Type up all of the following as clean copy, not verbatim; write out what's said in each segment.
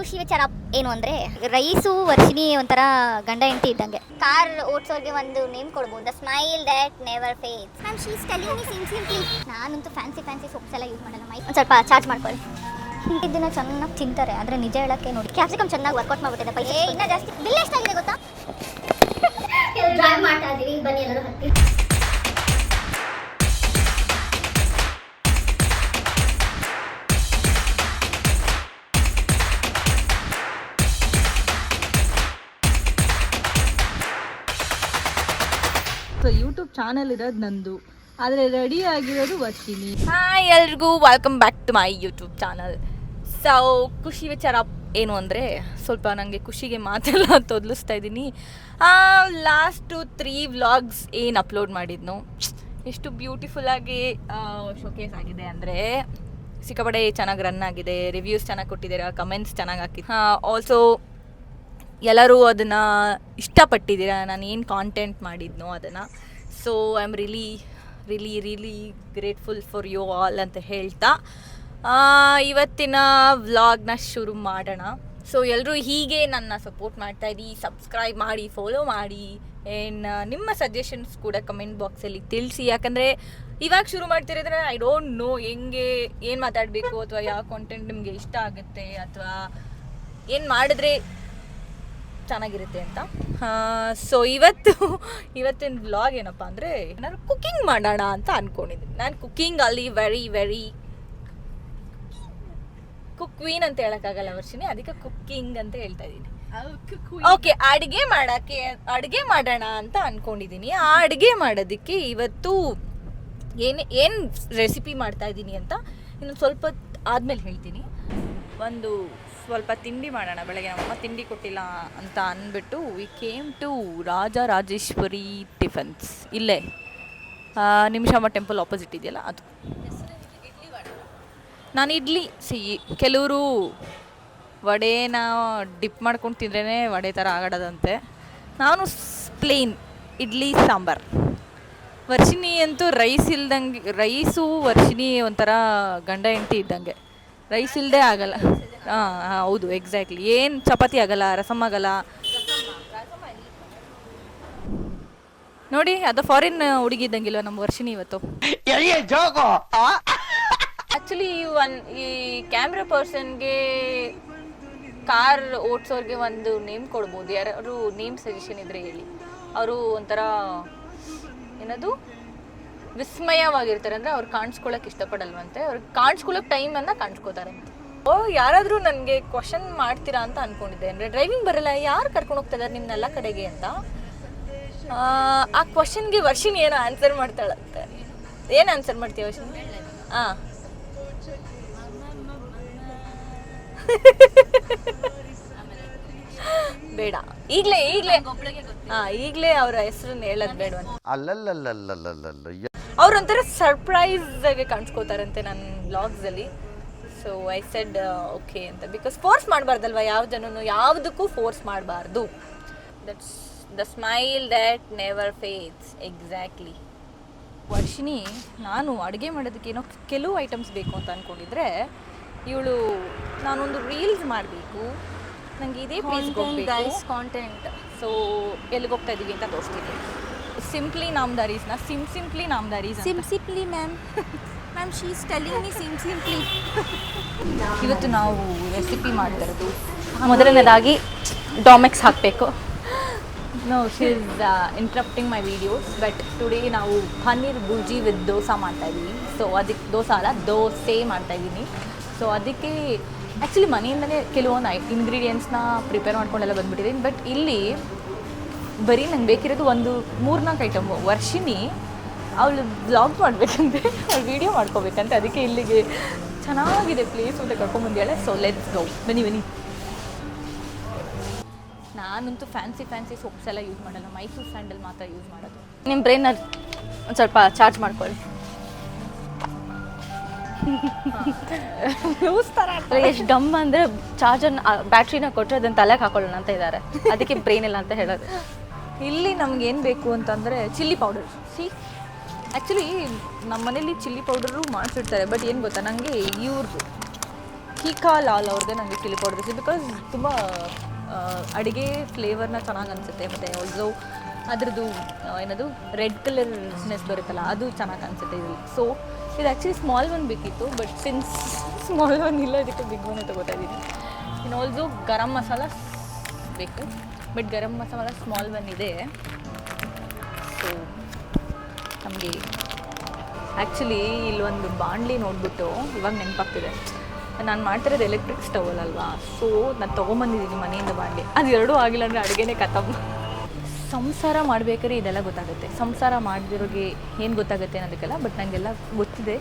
ಖುಷಿ ವಿಚಾರ ಏನು ಅಂದರೆ ರೈಸು ವರ್ಷಿಣಿ ಒಂಥರ ಗಂಡ ಹೆಂಡತಿ ಇದ್ದಂಗೆ. ಕಾರ್ ಓಡಿಸೋರಿಗೆ ಒಂದು ನೇಮ್ ಕೊಡ್ಬೋದು, the smile that never fades. Ma'am she is telling me simply. ನಾನಂತೂ ಫ್ಯಾನ್ಸಿ ಸೋಪ್ಸ್ ಎಲ್ಲ ಯೂಸ್ ಮಾಡಲ್ಲ. ಒಂದು ಸ್ವಲ್ಪ ಚಾರ್ಜ್ ಮಾಡ್ಕೊಳ್ಳಿ. ಇದನ್ನ ಚೆನ್ನಾಗಿ ತಿಂತಾರೆ, ಆದರೆ ನಿಜ ಹೇಳಕ್ಕೆ ನೋಡಿ ಕ್ಯಾಪ್ಸಿಕಮ್ ಚೆನ್ನಾಗಿ ವರ್ಕೌಟ್ ಮಾಡ್ಬಿಟ್ಟಿದೆ. ಪೈಸೆ ಇನ್ನೂ ಜಾಸ್ತಿ. ಬಿಲ್ ಎಷ್ಟಾಗಿದೆ ಗೊತ್ತಾ? ಡ್ರೈವ್ ಮಾಡ್ತಾ ಇದ್ದೀವಿ, ಬನ್ನಿ ಎಲ್ಲರೂ ಹತ್ತಿ. ಯೂಟ್ಯೂಬ್ ಚಾನಲ್ ಇರೋದು ನಂದು, ಆದರೆ ರೆಡಿ ಆಗಿರೋದು ವರ್ಷಿಣಿ. ಹಾಯ್ ಎಲ್ರಿಗೂ, welcome back to my YouTube channel. So ಖುಷಿ ವಿಚಾರ ಏನು ಅಂದರೆ, ಸ್ವಲ್ಪ ನನಗೆ ಖುಷಿಗೆ ಮಾತೆಲ್ಲ ತೊದಲಿಸ್ತಾ ಇದ್ದೀನಿ. ಲಾಸ್ಟು 3 ವ್ಲಾಗ್ಸ್ ಏನು ಅಪ್ಲೋಡ್ ಮಾಡಿದ್ನು, ಎಷ್ಟು ಬ್ಯೂಟಿಫುಲ್ಲಾಗಿ ಶೋಕೇಸ್ ಆಗಿದೆ ಅಂದರೆ ಸಿಕ್ಕಾಪಟ್ಟೆ ಚೆನ್ನಾಗಿ ರನ್ ಆಗಿದೆ. ರಿವ್ಯೂಸ್ ಚೆನ್ನಾಗಿ ಕೊಟ್ಟಿದ್ದೀರಾ, ಕಮೆಂಟ್ಸ್ ಚೆನ್ನಾಗಿ ಹಾಕಿದ್ದು. ಆಲ್ಸೋ ಎಲ್ಲರೂ ಅದನ್ನು ಇಷ್ಟಪಟ್ಟಿದ್ದೀರಾ, ನಾನು ಏನು ಕಾಂಟೆಂಟ್ ಮಾಡಿದ್ನೋ ಅದನ್ನು. So I am really grateful for you all ಅಂತ ಹೇಳ್ತಾ ಇವತ್ತಿನ ವ್ಲಾಗ್ನ ಶುರು ಮಾಡೋಣ. ಸೊ ಎಲ್ಲರೂ ಹೀಗೆ ನನ್ನ ಸಪೋರ್ಟ್ ಮಾಡ್ತಾಯಿದ್ದೀವಿ, ಸಬ್ಸ್ಕ್ರೈಬ್ ಮಾಡಿ, ಫಾಲೋ ಮಾಡಿ, ಆ್ಯಂಡ್ ನಿಮ್ಮ ಸಜೆಷನ್ಸ್ ಕೂಡ ಕಮೆಂಟ್ ಬಾಕ್ಸಲ್ಲಿ ತಿಳಿಸಿ. ಯಾಕಂದರೆ ಇವಾಗ ಶುರು ಮಾಡ್ತಿರಿದ್ರೆ ಐ ಡೋಂಟ್ ನೋ ಹೆಂಗೆ ಏನು ಮಾತಾಡಬೇಕು, ಅಥವಾ ಯಾವ ಕಾಂಟೆಂಟ್ ನಿಮಗೆ ಇಷ್ಟ ಆಗುತ್ತೆ, ಅಥವಾ ಏನು ಮಾಡಿದ್ರೆ ಚೆನ್ನಾಗಿರುತ್ತೆ ಅಂತ. ಸೊ ಇವತ್ತಿನ ವ್ಲಾಗ್ ಏನಪ್ಪ ಅಂದರೆ, ನಾನು ಕುಕ್ಕಿಂಗ್ ಮಾಡೋಣ ಅಂತ ಅಂದ್ಕೊಂಡಿದ್ದೀನಿ. ನಾನು ಕುಕ್ಕಿಂಗಲ್ಲಿ ವೆರಿ ಕುಕ್ ಕ್ವೀನ್ ಅಂತ ಹೇಳೋಕ್ಕಾಗಲ್ಲ ವರ್ಷಿನಿ, ಅದಕ್ಕೆ ಕುಕ್ಕಿಂಗ್ ಅಂತ ಹೇಳ್ತಾ ಇದ್ದೀನಿ. ಓಕೆ, ಅಡುಗೆ ಮಾಡೋಣ ಅಂತ ಅಂದ್ಕೊಂಡಿದ್ದೀನಿ. ಆ ಅಡುಗೆ ಮಾಡೋದಕ್ಕೆ ಇವತ್ತು ಏನು ರೆಸಿಪಿ ಮಾಡ್ತಾ ಇದ್ದೀನಿ ಅಂತ ಇನ್ನೊಂದು ಸ್ವಲ್ಪ ಆದಮೇಲೆ ಹೇಳ್ತೀನಿ. ಒಂದು ಸ್ವಲ್ಪ ತಿಂಡಿ ಮಾಡೋಣ. ಬೆಳಗ್ಗೆ ನಮ್ಮಮ್ಮ ತಿಂಡಿ ಕೊಟ್ಟಿಲ್ಲ ಅಂತ ಅಂದ್ಬಿಟ್ಟು we came to Rajarajeshwari tiffins. ಇಲ್ಲೇ ನಿಮಿಷಮ್ಮ ಟೆಂಪಲ್ ಆಪೋಸಿಟ್ ಇದೆಯಲ್ಲ ಅದು. ನಾನು ಇಡ್ಲಿ ಕೆಲವರು ವಡೆನ ಡಿಪ್ ಮಾಡ್ಕೊಂಡು ತಿಂದ್ರೇ ವಡೆ ಥರ ಆಗಾಡೋದಂತೆ. ನಾನು ಪ್ಲೇನ್ ಇಡ್ಲಿ ಸಾಂಬಾರ್. ವರ್ಷಿಣಿ ಅಂತೂ ರೈಸು ವರ್ಷಿಣಿ ಒಂಥರ ಗಂಡ ಹೆಂಡತಿ ಇದ್ದಂಗೆ. ರೈಸ್ ಇಲ್ಲದೆ ಆಗಲ್ಲ. ಹೌದು, ಎಕ್ಸಾಕ್ಟ್ಲಿ. ಏನು ಚಪಾತಿ ಆಗಲ್ಲ, ರಸಮ್ ಆಗಲ್ಲ. ನೋಡಿ, ಅದು ಫಾರಿನ್ ಹುಡುಗಿ ಇದ್ದಂಗಿಲ್ವ ನಮ್ಮ ವರ್ಷಿಣಿ ಇವತ್ತು. ಆ್ಯಕ್ಚುಲಿ ಈ ಕ್ಯಾಮ್ರಾ ಪರ್ಸನ್ಗೆ, ಕಾರ್ ಓಡಿಸೋರಿಗೆ ಒಂದು ನೇಮ್ ಕೊಡ್ಬೋದು. ಯಾರು ನೇಮ್ ಸಜೆಷನ್ ಇದ್ರೆ ಹೇಳಿ. ಅವರು ಒಂಥರ ಏನದು ವಿಸ್ಮಯವಾಗಿರ್ತಾರೆ, ಅಂದರೆ ಅವ್ರು ಕಾಣಿಸ್ಕೊಳ್ಳೋಕೆ ಇಷ್ಟಪಡಲ್ವಂತೆ. ಅವ್ರಿಗೆ ಕಾಣಿಸ್ಕೊಳ್ಳೋಕೆ ಟೈಮನ್ನು ಕಾಣಿಸ್ಕೋತಾರಂತೆ. ಯಾರಾದರೂ ನನಗೆ ಕ್ವಶನ್ ಮಾಡ್ತೀರಾ ಅಂತ ಅಂದ್ಕೊಂಡಿದ್ದೆ. ಅಂದರೆ ಡ್ರೈವಿಂಗ್ ಬರಲ್ಲ, ಯಾರು ಕರ್ಕೊಂಡು ಹೋಗ್ತಾ ಇದ್ದಾರೆ ನಿಮ್ಮನ್ನೆಲ್ಲ ಕಡೆಗೆ ಅಂತ. ಆ ಕ್ವಶನ್ಗೆ ವರ್ಷಿಣಿ ಏನೋ ಆನ್ಸರ್ ಮಾಡ್ತಾಳಂತೆ. ಏನು ಆನ್ಸರ್ ಮಾಡ್ತೀವಿ ವರ್ಷಿಣಿ? ಬೇಡ, ಈಗಲೇ ಅವರ ಹೆಸರನ್ನ ಹೇಳೋದು ಬೇಡ. ಅವ್ರೊಂಥರ ಸರ್ಪ್ರೈಸ್ ಆಗಿ ಕಾಣಿಸ್ಕೋತಾರಂತೆ ನನ್ನ ವ್ಲಾಗ್ಸಲ್ಲಿ. ಸೊ ಐ ಸೆಡ್ ಓಕೆ ಅಂತ, ಬಿಕಾಸ್ ಫೋರ್ಸ್ ಮಾಡಬಾರ್ದಲ್ವ, ಯಾವ ಜನನು ಯಾವುದಕ್ಕೂ ಫೋರ್ಸ್ ಮಾಡಬಾರ್ದು. That's the smile that never fades. Exactly. Varshini, ನಾನು ಅಡುಗೆ ಮಾಡೋದಕ್ಕೆ ಏನೋ ಕೆಲವು ಐಟಮ್ಸ್ ಬೇಕು ಅಂತ ಅಂದ್ಕೊಂಡಿದ್ರೆ, ಇವಳು ನಾನೊಂದು ರೀಲ್ಸ್ ಮಾಡಬೇಕು, ನನಗೆ ಇದೇ ಪ್ಲೇಸ್ಗೆ ಹೋಗಬೇಕು, ಕಾಂಟೆಂಟ್. ಸೊ ಎಲ್ಲಿಗೆ ಹೋಗ್ತಾ ಇದ್ದೀವಿ ಅಂತ ತೋರಿಸ್ತೀನಿ. ಸಿಂಪ್ಲಿ ನಾಮದಾರೀಸ್ನ ಸಿಂಪ್ಲಿ ನಾಮದಾರೀಸ್. Simply ma'am she is telling me simply. ಇವತ್ತು ನಾವು ರೆಸಿಪಿ ಮಾಡ್ತಿರೋದು, ಮೊದಲನೇದಾಗಿ ಡಾಮೆಕ್ಸ್ ಹಾಕಬೇಕು. No, she is interrupting my videos. But today ನಾವು ಪನ್ನೀರ್ ಬುರ್ಜಿ ವಿತ್ ದೋಸೆ ಮಾಡ್ತಾಯಿದ್ದೀವಿ. ಸೊ ಅದಕ್ಕೆ ದೋಸೆ ಮಾಡ್ತಾಯಿದ್ದೀನಿ. ಸೊ ಅದಕ್ಕೆ ಆ್ಯಕ್ಚುಲಿ ಮನೆಯಿಂದಲೇ ಕೆಲವೊಂದು ಇಂಗ್ರೀಡಿಯೆಂಟ್ಸ್ನ ಪ್ರಿಪೇರ್ ಮಾಡ್ಕೊಂಡೆಲ್ಲ ಬಂದುಬಿಟ್ಟಿದ್ದೀನಿ. ಬಟ್ ಇಲ್ಲಿ ಬರೀ ನಂಗೆ ಬೇಕಿರೋದು ಒಂದು 3-4 ಐಟಮು. ವರ್ಷಿಣಿ ಅವಳು ಬ್ಲಾಗ್ ಮಾಡಬೇಕಂತೆ, ಅವಳು ವೀಡಿಯೋ ಮಾಡ್ಕೋಬೇಕಂತೆ. ಅದಕ್ಕೆ ಇಲ್ಲಿಗೆ ಚೆನ್ನಾಗಿದೆ ಪ್ಲೇಸ್ ಅಂತ ಕರ್ಕೊಂಬಂದಿದ್ದಾಳೆ. ಸೊ ಲೆಟ್ಸ್ ಗೋ, ಬನ್ನಿ. ನಾನಂತೂ ಫ್ಯಾನ್ಸಿ ಸೋಪ್ಸ್ ಎಲ್ಲ ಯೂಸ್ ಮಾಡಲ್ಲ, ಮೈಸೂರು ಸ್ಯಾಂಡಲ್ ಮಾತ್ರ ಯೂಸ್ ಮಾಡೋದು. ನಿಮ್ಮ ಬ್ರೈನ್ನ ಒಂದು ಸ್ವಲ್ಪ ಚಾರ್ಜ್ ಮಾಡ್ಕೊಳ್ಳಿ. ಎಷ್ಟು ಡಮ್ ಅಂದರೆ, ಚಾರ್ಜನ್ನು ಬ್ಯಾಟ್ರಿನ ಕೊಟ್ಟರೆ ಅದನ್ನು ತಲೆಗೆ ಹಾಕೊಳ್ಳೋಣ ಅಂತ ಇದ್ದಾರೆ. ಅದಕ್ಕೆ ಬ್ರೈನ್ ಇಲ್ಲ ಅಂತ ಹೇಳೋದು. ಇಲ್ಲಿ ನಮ್ಗೆ ಏನು ಬೇಕು ಅಂತಂದರೆ ಚಿಲ್ಲಿ ಪೌಡರ್. ಆ್ಯಕ್ಚುಲಿ ನಮ್ಮ ಮನೇಲಿ ಚಿಲ್ಲಿ ಪೌಡರು ಮಾಡಿಸಿರ್ತಾರೆ. ಬಟ್ ಏನು ಗೊತ್ತಾ, ನನಗೆ ಇವ್ರದ್ದು ಕೀಕಾ ಲಾಲ್ ಅವ್ರದ್ದೇ ನನಗೆ ಚಿಲ್ಲಿ ಪೌಡರ್ ಇಷ್ಟ ಬಿಕಾಸ್ ತುಂಬ ಅಡುಗೆ ಫ್ಲೇವರ್ನ ಚೆನ್ನಾಗಿ ಅನಿಸುತ್ತೆ ಮತ್ತು ಆಲ್ಸೋ ಅದ್ರದ್ದು ಏನದು ರೆಡ್ ಕಲರ್ನೆಸ್ ಬರುತ್ತಲ್ಲ ಅದು ಚೆನ್ನಾಗಿ ಅನಿಸುತ್ತೆ ಇದು. ಸೊ ಇದು ಆ್ಯಕ್ಚುಲಿ ಸ್ಮಾಲ್ ಒನ್ ಬೇಕಿತ್ತು, ಬಟ್ ಸಿನ್ಸ್ ಸ್ಮಾಲ್ ಒನ್ ಇಲ್ಲ ಇದಕ್ಕೆ ಬಿಗ್ ಒನ್ ತಗೋತಾ ಇದ್ದೀನಿ. ಇನ್ನು ಆಲ್ಸೋ ಗರಂ ಮಸಾಲ ಬೇಕು, but garam masala small one ಇದೆ. ಸೊ ನಮಗೆ ಆ್ಯಕ್ಚುಲಿ ಇಲ್ಲೊಂದು ಬಾಣಲಿ ನೋಡಿಬಿಟ್ಟು ಇವಾಗ ನೆನಪಾಗ್ತಿದೆ, ನಾನು ಮಾಡ್ತಿರೋದು ಎಲೆಕ್ಟ್ರಿಕ್ ಸ್ಟವಲ್ಲಲ್ವಾ, ಸೊ ನಾನು ತೊಗೊಂಬಂದಿದ್ದೀನಿ ಮನೆಯಿಂದ ಬಾಣಲಿ. ಅದು ಎರಡೂ ಆಗಿಲ್ಲ ಅಂದರೆ ಅಡುಗೆನೇ ಖತಮ್. ಸಂಸಾರ ಮಾಡಬೇಕಾದ್ರೆ ಇದೆಲ್ಲ ಗೊತ್ತಾಗುತ್ತೆ, ಸಂಸಾರ ಮಾಡದಿರೋಗೆ ಏನು ಗೊತ್ತಾಗುತ್ತೆ ಅನ್ನೋದಕ್ಕೆಲ್ಲ. ಬಟ್ ನನಗೆಲ್ಲ ಗೊತ್ತಿದೆ,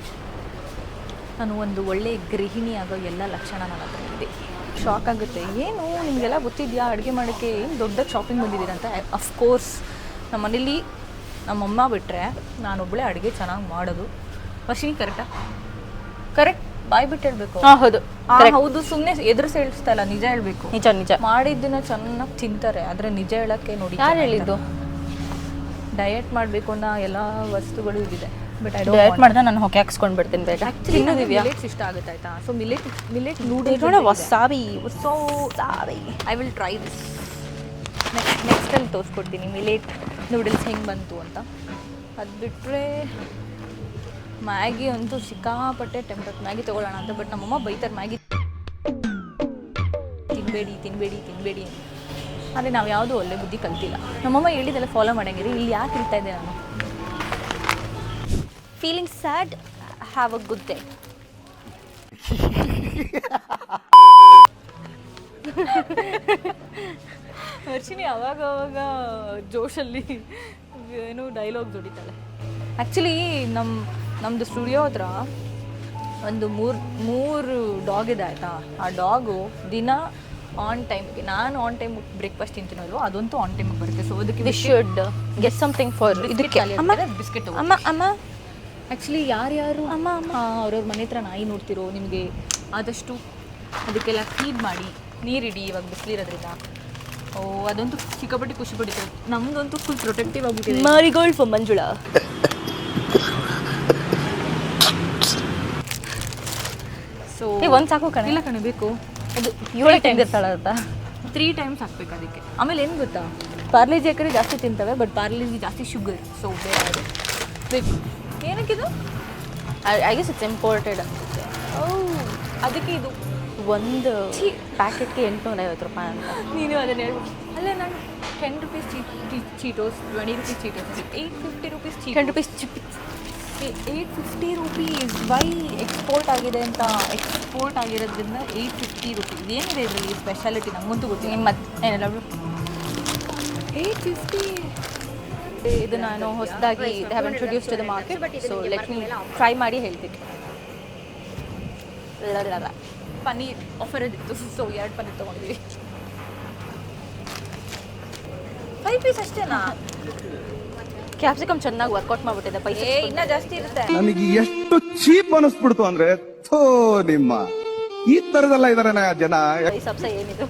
ನಾನು ಒಂದು ಒಳ್ಳೆಯ ಗೃಹಿಣಿ ಆಗೋ ಎಲ್ಲ ಲಕ್ಷಣ ನನ್ನ ಹತ್ರ ಇದೆ. ಶಾಕ್ ಆಗುತ್ತೆ, ಏನು ನಿಮಗೆಲ್ಲ ಗೊತ್ತಿದೆಯಾ ಅಡುಗೆ ಮಾಡೋಕ್ಕೆ, ಏನು ದೊಡ್ಡ ಶಾಪಿಂಗ್ ಬಂದಿದ್ದೀರ ಅಂತ. ಅಫ್ಕೋರ್ಸ್ ನಮ್ಮ ಮನೇಲಿ ನಮ್ಮಮ್ಮ ಬಿಟ್ಟರೆ ನಾನೊಬ್ಬಳೇ ಅಡುಗೆ ಚೆನ್ನಾಗಿ ಮಾಡೋದು. ವರ್ಷಿನಿ ಕರೆಕ್ಟಾ? ಕರೆಕ್ಟ್, ಬಾಯ್ ಬಿಟ್ಟು ಹೇಳಬೇಕು. ಹೌದು ಹೌದು, ಸುಮ್ಮನೆ ಎದುರು ಹೇಳ್ತಾ ಇಲ್ಲ, ನಿಜ ಹೇಳಬೇಕು. ನಿಜ ನಿಜ. ಮಾಡಿದ್ದನ್ನ ಚೆನ್ನಾಗಿ ತಿಂತಾರೆ, ಆದರೆ ನಿಜ ಹೇಳೋಕ್ಕೆ ನೋಡಿ. ಯಾರು ಹೇಳಿದ್ದು? ಡಯಟ್ ಮಾಡಬೇಕು ಅನ್ನೋ ಎಲ್ಲ ವಸ್ತುಗಳು ಇದಿದೆ, ಬಟ್ ಐ ಡಯಟ್ ಮಾಡಿದ್ರೆ ನಾನು ಹೊಕ್ಕೆ ಹಾಕ್ಸ್ಕೊಂಡು ಬಿಡ್ತೀನಿ ಬೇಗ. ಆ್ಯಕ್ಚುಲಿ ಮಿಲೆಟ್ಸ್ ಇಷ್ಟ ಆಗುತ್ತೆ ಆಯಿತಾ. So millet noodles wasabi I will try this. ನೆಕ್ಸ್ಟಲ್ಲಿ ತೋರಿಸ್ಕೊಡ್ತೀನಿ ಮಿಲೆಟ್ ನೂಡಲ್ಸ್ ಹೆಂಗೆ ಬಂತು ಅಂತ. ಅದು ಬಿಟ್ಟರೆ ಮ್ಯಾಗಿ ಅಂತೂ ಸಿಕ್ಕಾಪಟ್ಟೆ ಟೆಂಪರ್, ಮ್ಯಾಗಿ ತೊಗೊಳ್ಳೋಣ ಅಂತ. ಬಟ್ ನಮ್ಮಮ್ಮ ಬೈತಾರೆ, ಮ್ಯಾಗಿ ತಿನ್ನಬೇಡಿ ತಿನ್ನಬೇಡಿ ತಿನ್ನಬೇಡಿ ಅಂತ. ಆದರೆ ನಾವು ಯಾವುದೂ ಒಳ್ಳೆ ಬುದ್ಧಿ ಕಲ್ತಿಲ್ಲ. ನಮ್ಮಮ್ಮ ಹೇಳಿದೆಲ್ಲ ಫಾಲೋ ಮಾಡಂಗಿರಿ. ಇಲ್ಲಿ ಯಾಕೆ ಇರ್ತಾ ಇದ್ದೆ ನಾನು? Feeling sad, have a good day. Varshini ಅವಾಗ ಜೋಶಲ್ಲಿ ಏನು ಡೈಲಾಗ್ ಹೊಡಿತಾಳೆ. ಆ್ಯಕ್ಚುಲಿ ನಮ್ಮದು ಸ್ಟುಡಿಯೋ ಹತ್ರ ಒಂದು ಮೂರು ಡಾಗ್ ಇದೆ ಆಯಿತಾ. ಆ ಡಾಗು ದಿನ ಆನ್ ಟೈಮ್ಗೆ, ನಾನು ಆನ್ ಟೈಮ್ ಬ್ರೇಕ್ಫಾಸ್ಟ್ ತಿಂತೀನಲ್ವ, ಅದಂತೂ ಆನ್ ಟೈಮಿಗೆ ಬರುತ್ತೆ. ಸೊ ಅದಕ್ಕೆ we should get something for ಇದಕ್ಕೆ. ಬಿಸ್ಕೆಟ್ ಅಮ್ಮ ಅಮ್ಮ ಆ್ಯಕ್ಚುಲಿ ಯಾರ್ಯಾರು ಅವ್ರವ್ರ ಮನೆ ಹತ್ರ ನಾಯಿ ನೋಡ್ತಿರೋ, ನಿಮಗೆ ಆದಷ್ಟು ಅದಕ್ಕೆಲ್ಲ ಫೀಡ್ ಮಾಡಿ ನೀರಿಡಿ. ಇವಾಗ ಬಿಸಿಲಿರೋದ್ರಿಂದ ಅದಂತೂ ಸಿಕ್ಕಾಪಟ್ಟೆ ಖುಷಿ ಪಡಿತಾರೆ. ನಮ್ಮದಂತೂ ಫುಲ್ ಪ್ರೊಟೆಕ್ಟಿವ್ ಆಗಿಬಿಟ್ಟಿದೆ. Marigold for Manjula. ಸೊ ಒಂದು ಸಾಕು ಕಣೆ. ಇಲ್ಲ ಕಣೆ, ಬೇಕು. ಅದು 7 ಟೈಮ್ಸ್ ಇರ್ತಾಳೆ ಅಂತ 3 ಟೈಮ್ಸ್ ಹಾಕ್ಬೇಕು ಅದಕ್ಕೆ. ಆಮೇಲೆ ಏನು ಗೊತ್ತಾ, ಪಾರ್ಲೇಜಿ ಹಾಕಿದ್ರೆ ಜಾಸ್ತಿ ತಿಂತವೆ, ಬಟ್ ಪಾರ್ಲೇಜಿ ಜಾಸ್ತಿ ಶುಗರ್. ಸೊ ಬೇರೆ ಅದು ಬೇಕು. ಏನಕ್ಕಿದು? ಐ ಗೆಸ್ ಇಟ್ಸ್ ಇಂಪೋರ್ಟೆಡ್ ಅನ್ಸುತ್ತೆ. ಅದಕ್ಕೆ ಇದು ಒಂದು ಪ್ಯಾಕೆಟ್ಗೆ 850 ರೂಪಾಯಿ ಅಂತ. ನೀನು ಅದನ್ನು ಹೇಳ್ಬೋದು. ಅಲ್ಲೇ ನಾನು 10 rupees Cheetos, 20 rupees Cheetos, 850 rupees 10 rupees chip. 850 rupees why export ಆಗಿದೆ ಅಂತ. ಎಕ್ಸ್ಪೋರ್ಟ್ ಆಗಿರೋದ್ರಿಂದ 850 ರೂಪೀಸ್. ಏನಿದೆ ಇದರಲ್ಲಿ ಸ್ಪೆಷಾಲಿಟಿ ನಮಗಂತೂ ಗೊತ್ತಿಲ್ಲ. ಮತ್ತೆ ಏನಿಲ್ಲ 850. ಇದು ನಾನು ಹೊಸದಾಗಿ they have introduce to the market. So let me try ಮಾಡಿ ಹೇಳ್ತೀನಿ. ಪನ್ನೀರ್ ಆಫರ್ ಇತ್ತು, ಸೊ 2 ಪನ್ನೀರ್ ತೊಗೊಂಡಿದ್ದೀವಿ. 5 ಪೀಸ್ ಅಷ್ಟೇನಾ? ಕ್ಯಾಪ್ಸಿಕಮ್ ಚೆನ್ನಾಗಿ ವರ್ಕೌಟ್ ಮಾಡ್ಬಿಟ್ಟಿದೆ. ಪೈಸೆ ಇನ್ನೂ ಜಾಸ್ತಿ ಇರುತ್ತೆ. ನನಗೆ ಎಷ್ಟು ಚೀಪ್ ಅನಿಸ್ಬಿಡ್ತು ಅಂದ್ರೆ, ಥೋ ನಿಮ್ಮ ಈ ತರದೆಲ್ಲ ಇದಾರೆ ಜನ. ಸಬ್ಸ ಏನಿದು?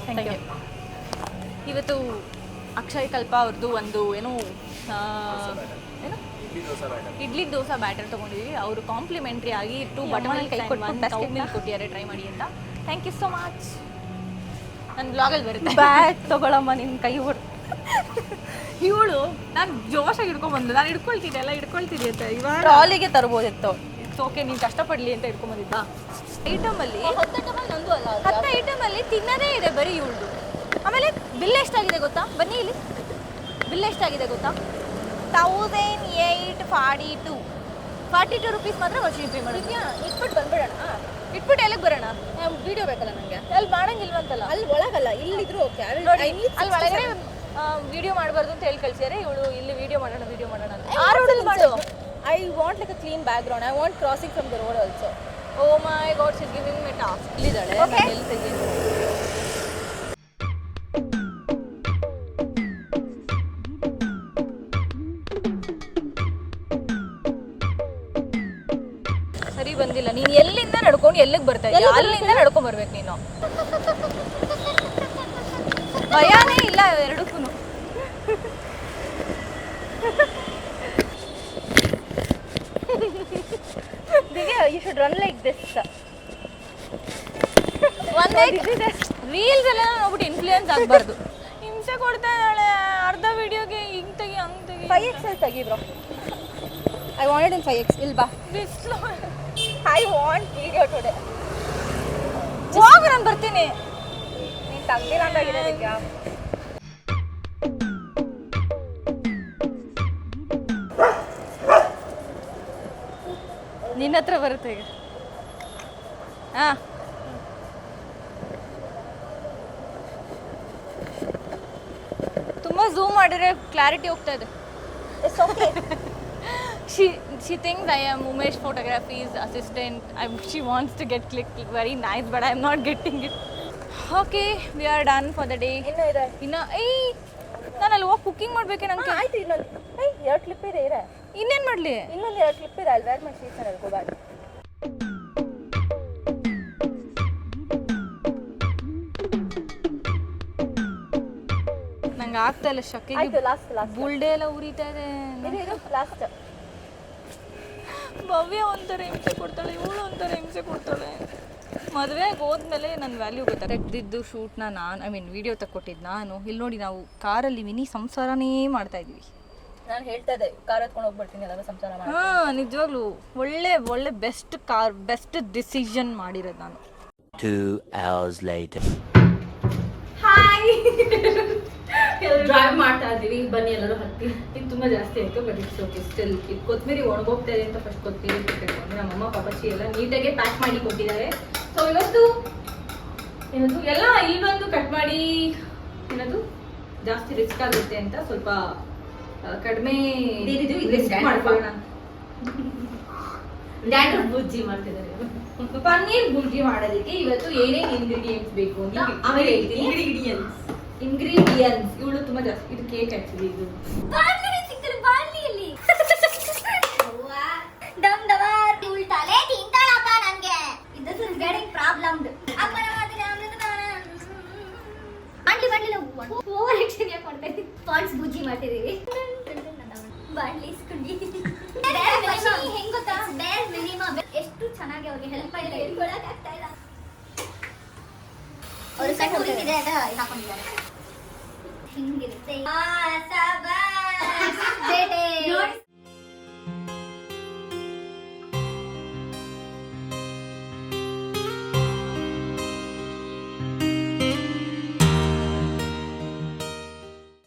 Thank you. ಇವತ್ತು ಅಕ್ಷಯ್ ಕಲ್ಪ ಅವ್ರದ್ದು ಒಂದು ಏನು ಇಡ್ಲಿ ದೋಸೆ ಬ್ಯಾಟರ್ ತೊಗೊಂಡಿದ್ದೀವಿ. ಅವರು ಕಾಂಪ್ಲಿಮೆಂಟ್ರಿ ಆಗಿ 2 ಬಟರ್ ಮಿಲ್ಕ್ ಕೈ ಕೊಟ್ಟಿದ್ದಾರೆ, ಟ್ರೈ ಮಾಡಿ ಅಂತ. Thank you so much. ನನ್ನ ಬ್ಲಾಗಲ್ಲಿ ಬರುತ್ತೆ. ಬ್ಯಾಟ್ ತಗೊಳಮ್ಮ, ನಿನ್ನ ಕೈ ಹೊಡ್. ಇವಳು ನಾನು ಜೋಶಾಗಿ ಹಿಡ್ಕೊಂಡ್ಬಂದು, ನಾನು ಹಿಡ್ಕೊಳ್ತಿದ್ದೆ ಎಲ್ಲ ಹಿಡ್ಕೊಳ್ತಿದ್ದೆ ಅಂತ. ಇವಾಗ ಟ್ರಾಲಿಗೆ ತರ್ಬೋದಿತ್ತು. ಓಕೆ, ನೀನು ಕಷ್ಟಪಡಲಿ ಅಂತ ಹಿಡ್ಕೊಂಬಂದಿದ್ದ. ಐಟಮಲ್ಲಿ 10 ಐಟಮಲ್ಲಿ ತಿನ್ನೋದೇ ಇದೆ ಬರೀ ಇವಳು. ಆಮೇಲೆ ಬಿಲ್ ಎಷ್ಟಾಗಿದೆ ಗೊತ್ತಾ? ಬನ್ನಿ ಇಲ್ಲಿ, ಬಿಲ್ ಎಷ್ಟಾಗಿದೆ ಗೊತ್ತಾ? 1842 ರೂಪೀಸ್ ಮಾತ್ರ ವರ್ಷ ಪೇ ಮಾಡೋದು. ಇಟ್ಬಿಟ್ಟು ಬಂದ್ಬಿಡೋಣ. ಇಟ್ಬಿಟ್ಟು ಎಲ್ಲಿಗೆ ಬರೋಣ? ವಿಡಿಯೋ ಬೇಕಲ್ಲ ನನಗೆ. ಅಲ್ಲಿ ಮಾಡಂಗಿಲ್ವಂತಲ್ಲ. ಅಲ್ಲಿ ಒಳಗಲ್ಲ, ಇಲ್ಲಿದ್ರು ಓಕೆ. ಅಲ್ಲಿ ಒಳಗಡೆ ವಿಡಿಯೋ ಮಾಡಬಾರ್ದು ಅಂತ ಹೇಳಿ ಕಳಿಸಿದರೆ ಇವಳು ಇಲ್ಲಿ ವಿಡಿಯೋ ಮಾಡೋಣ ಅಂತ. ಆ ರೋಡಲ್ಲಿ ಮಾಡು. I want like a clean background. I want crossing from the road also. Oh my god, she's giving me task. ಇಲ್ಲಿದ್ದಾಳೆ. Okay. ನಾನು ಎಲ್ಲಿ ತೆಗೀಲಿ? ಸರಿ ಬಂದಿಲ್ಲ. ನೀನು ಎಲ್ಲಿಂದ ನಡ್ಕೊಂಡು ಎಲ್ಲಿಗೆ ಬರ್ತಾ ಇದ್ದೀಯ? ಅಲ್ಲಿಂದ ನಡ್ಕೊಂಡು ಬರ್ಬೇಕು ನೀನು. ಭಯನೇ ಇಲ್ಲ ಎರಡಕ್ಕೂ. Divya, you run like this. ಒಂದೇ ರೀಲ್ಸ್ ಎಲ್ಲ ನೋಡ್ಬಿಟ್ಟು ಇನ್ಫ್ಲೂಯೆನ್ಸ್ ಆಗಬಾರ್ದು. ಹಿಂಸೆ ಕೊಡ್ತಾ ಇದ್ದಾಳೆ ಅರ್ಧ ವಿಡಿಯೋಗೆ ಹಿಂಗೆ ತೆಗಿ ಹಂಗೆ ತೆಗಿ. 5XL ತೆಗಿ bro. I want it in 5X. ಇಲ್ಲಿ ಬಾ. I want video today. ಹೋಗು ನಾನು ಬರ್ತೀನಿ. ನೀನು ತಂಗಿರ ಅಂತಾಗಿದೆ ನಿಮಗೆ. ನಿನ್ನ ಹತ್ರ ಬರುತ್ತೆ ಈಗ. ಹಾಂ ತುಂಬ ಝೂಮ್ ಮಾಡಿದ್ರೆ ಕ್ಲಾರಿಟಿ ಹೋಗ್ತಾ ಇದೆ. It's okay. She thinks I am Umesh Photography's assistant. She wants to get clicked very nice, but I'm not getting it. Okay, we are done for the day. ಇನ್ನೂ ಇದೆ. ನಾನು ಅಲ್ಲಿ ಹೋಗಿ ಕುಕಿಂಗ್ ಮಾಡ್ಬೇಕೆ ನಂಗೆ. ಆಯ್ತು ಇನ್ನೊಂದು 2 ಕ್ಲಿಪ್ ಇದೆ ಇರೆ. ಇನ್ನೇನು ಮಾಡಲಿ? ಇನ್ನೊಂದು 2 ಕ್ಲಿಪ್ ಇದೆ. I'll wear my sheets and I'll go back. ನಂಗೆ ಆಗ್ತಾ ಇಲ್ಲ ಶಕ್ಕೆಗೆ. ಆಯ್ತು ಲಾಸ್ಟ್ ಬುಲ್ಡೆ ಎಲ್ಲ ಉರಿತಾ ಇದೆ. ಇದು ಲಾಸ್ಟ್. ಭವ್ಯ ಒಂಥರ ಹಿಂಸೆ ಕೊಡ್ತಾಳೆ, ಇವಳು ಒಂಥರ ಹಿಂಸೆ ಕೊಡ್ತಾಳೆ. ಮದುವೆಗೆ ಹೋದ್ಮೇಲೆ ನನ್ನ ವ್ಯಾಲ್ಯೂ ಗೊತ್ತಾಗ್ತಿದ್ದು ಶೂಟ್ನ ವಿಡಿಯೋ ತಕ್ಕೊಟ್ಟಿದ್ದು ನಾನು. ಇಲ್ಲಿ ನೋಡಿ ನಾವು ಕಾರಲ್ಲಿ ಮಿನಿ ಸಂಸಾರನೇ ಮಾಡ್ತಾ ಇದ್ದೀವಿ. ನಾನು ಹೇಳ್ತಾ ಇದ್ದೆ ಕಾರ್ ಎತ್ಕೊಂಡು ಹೋಗ್ಬಿಡ್ತೀನಿ ಎಲ್ಲ ಸಂಸಾರ ಮಾಡಿ. ಹಾಂ ನಿಜವಾಗ್ಲೂ ಒಳ್ಳೆ ಬೆಸ್ಟ್ ಡಿಸಿಷನ್ ಮಾಡಿರೋದು ನಾನು. 2 hours later. ಹಾಯ್ ಡ್ರೈವ್ ಮಾಡ್ತಾ ಇದ್ದೀವಿ. ಬನ್ನಿ ಎಲ್ಲರೂ ಹತ್ತಿ. ಇದು ತುಂಬ ಜಾಸ್ತಿ ಆಯಿತು ಬಟ್ ಇಟ್ಸ್ ಓಕೆ. ಸ್ಟಿಲ್ ಕೊತ್ತಂಬರಿ ಒಣಗೋಗ್ತಾ ಇದೆ ಅಂತ ಫಸ್ಟ್ ಕೊತ್ತಂಬರಿ ಕೊಟ್ಟಿರ್ಕೊಂಡು ನಮ್ಮಮ್ಮ ಪಾಪಚ್ಚಿ ಎಲ್ಲ ನೀಟಾಗೆ ಪ್ಯಾಕ್ ಮಾಡಿ ಕೊಟ್ಟಿದ್ದಾರೆ. ಸೊ ಇವತ್ತು ಏನದು ಎಲ್ಲ ಇಲ್ಲಿ ಬಂದು ಕಟ್ ಮಾಡಿ ಏನದು ಜಾಸ್ತಿ ರಿಸ್ಕ್ ಆಗುತ್ತೆ ಅಂತ ಸ್ವಲ್ಪ ಕಡಿಮೆ ರಿಸ್ಕ್ ಮಾಡ್ಕೊಳ್ಳೋಣ. ಡ್ಯಾಡ್ರ ಬುಜ್ಜಿ ಮಾಡ್ತಿದ್ದಾರೆ. ಪನ್ನೀರ್ ಬುರ್ಜಿ ಮಾಡೋದಕ್ಕೆ ಇವತ್ತು ಏನೇನು ಇಂಗ್ರೀಡಿಯೆಂಟ್ಸ್ ಬೇಕು ಅಂತ ಆಮೇಲೆ ಹೇಳ್ತೀನಿ. ಇಂಗ್ರೀಡಿಯೆಂಟ್ಸ್ ಇವಳು ತುಂಬಾ ಜಾಸ್ತಿ. ಇದು ಕೇಕ್ ಆಕ್ಚುಲಿ. ಇದು ಬಾರ್ಲಿಯಲ್ಲಿ ದಮ್ ದವಾರ್ ಉಲ್ಟಾಲೆ ತಿಂತಾಳಪ್ಪ ನನಗೆ. This is getting problem. ಅಪ್ಪನ ಮಾತಿನ ಬಾಂಡ್ಲಿ ಓವರ್ ಆಕ್ಷನ್ ಯಾಕೆ ಮಾಡ್ತಾ ಇದ್ದೀವಿ? ಪಾಟ್ಸ್ ಬುಜ್ಜಿ ಮಾಡ್ತಿದ್ದೀವಿ. ಬಾಂಡ್ಲಿ ಇಸ್ಕೊಂಡಿ ಹೆಂಗ್ ಗೊತ್ತಾ? ಬೇರ್ ಮಿನಿಮಮ್ ಎಷ್ಟು ಚೆನ್ನಾಗಿ ಅವ್ರಿಗೆ ಹೆಲ್ಪ್ ಆಗಿದೆ ಹೇಳ್ಕೊಳಕ್ ಆಗ್ತಾ ಇಲ್ಲ. ಅವರು ಕಟ್ ಉರಿತಿದೆ ಅಂತ ಹಾಕೊಂಡಿದ್ದಾರೆ. ಹಿಂಗಿರುತ್ತೆ.